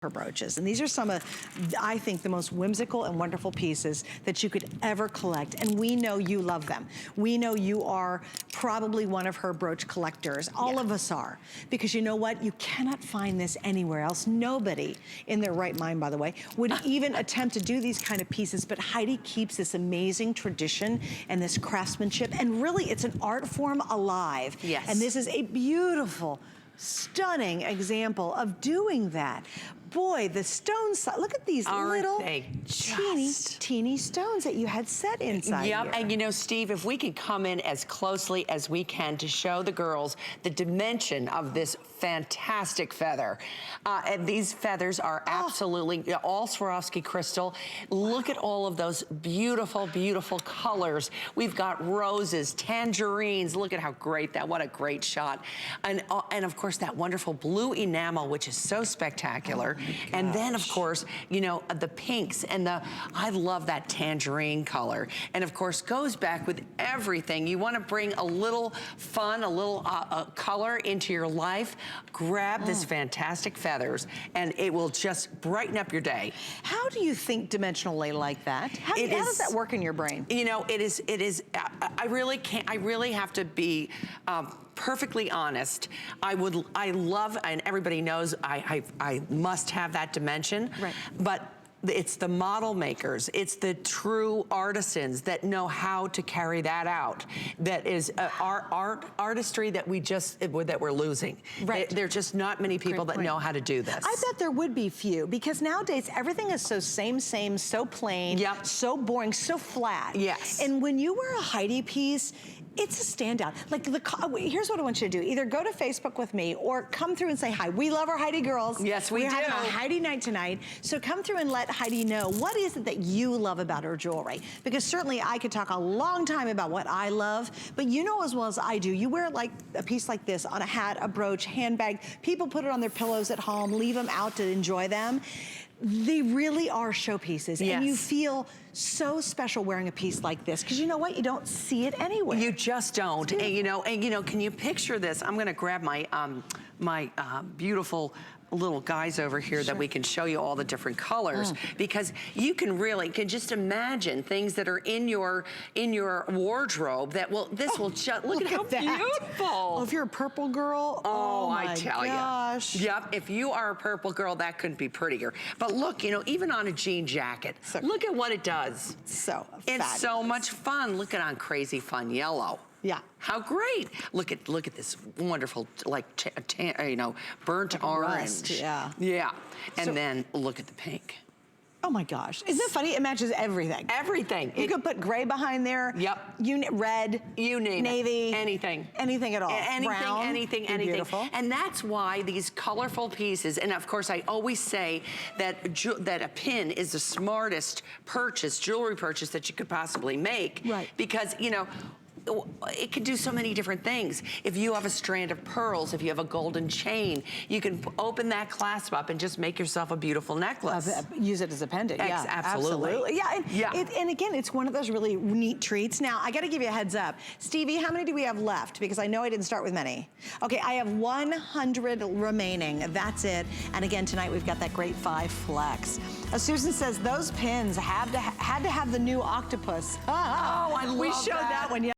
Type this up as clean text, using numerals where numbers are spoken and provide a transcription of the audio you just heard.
her brooches. And these are some of, I think, the most whimsical and wonderful pieces that you could ever collect. And we know you love them. We know you are probably one of her brooch collectors. All of us are. Because you know what? You cannot find this anywhere else. Nobody in their right mind, by the way, would even attempt to do these kind of pieces. But Heidi keeps this amazing tradition and this craftsmanship. And really, it's an art form alive. Yes. And this is a beautiful, stunning example of doing that. Boy, the stones, look at these little teeny stones that you had set inside here. And you know, Steve, if we could come in as closely as we can to show the girls the dimension of this fantastic feather. And these feathers are absolutely all Swarovski crystal. Look at all of those beautiful, beautiful colors. We've got roses, tangerines. Look at how great that, what a great shot. And of course, that wonderful blue enamel, which is so spectacular. And then, of course, you know, the pinks and I love that tangerine color. And of course, goes back with everything. You want to bring a little fun, a little color into your life, grab this fantastic feathers, and it will just brighten up your day. How do you think dimensionally like that? How does that work in your brain? You know, it is, I really have to be, perfectly honest. I love, and everybody knows I must have that dimension. Right. But it's the model makers, it's the true artisans that know how to carry that out. That is our artistry that we're losing. Right. There's just not many people that know how to do this. I bet there would be few, because nowadays everything is so same, so plain, so boring, so flat. Yes. And when you wear a Heidi piece, it's a standout. Like, here's what I want you to do. Either go to Facebook with me or come through and say hi. We love our Heidi girls. Yes, we do. We're having a Heidi night tonight. So come through and let Heidi know, what is it that you love about her jewelry? Because certainly I could talk a long time about what I love, but you know as well as I do, you wear like a piece like this on a hat, a brooch, handbag. People put it on their pillows at home, leave them out to enjoy them. They really are showpieces, and you feel so special wearing a piece like this, because you know what? You don't see it anywhere. You just don't. And you know, can you picture this? I'm gonna grab my my beautiful little guys over here that we can show you all the different colors, because you can just imagine things that are in your wardrobe that will, will just, look at how beautiful. Oh, if you're a purple girl, oh my gosh. Yep, if you are a purple girl, that couldn't be prettier. But look, you know, even on a jean jacket, look at what it does. So it's so much fun. Look at on crazy fun yellow. Yeah. How great. Look at this wonderful, like, you know, burnt orange. Yeah. And then look at the pink. Oh my gosh. Isn't it funny? It matches everything. Everything. You could put gray behind there. Yep. Red. You name navy. It. Anything. Anything at all. Anything, brown. anything. Beautiful. And that's why these colorful pieces, and of course I always say that a pin is the smartest jewelry purchase that you could possibly make. Right. Because, you know, it can do so many different things. If you have a strand of pearls, if you have a golden chain, you can open that clasp up and just make yourself a beautiful necklace. Use it as a pendant. Yeah, absolutely. Yeah, and again, it's one of those really neat treats. Now, I got to give you a heads up. Stevie, how many do we have left? Because I know I didn't start with many. Okay, I have 100 remaining. That's it. And again, tonight we've got that great 5 flex. Susan says those pins had to have the new octopus. Oh, I love We showed that one.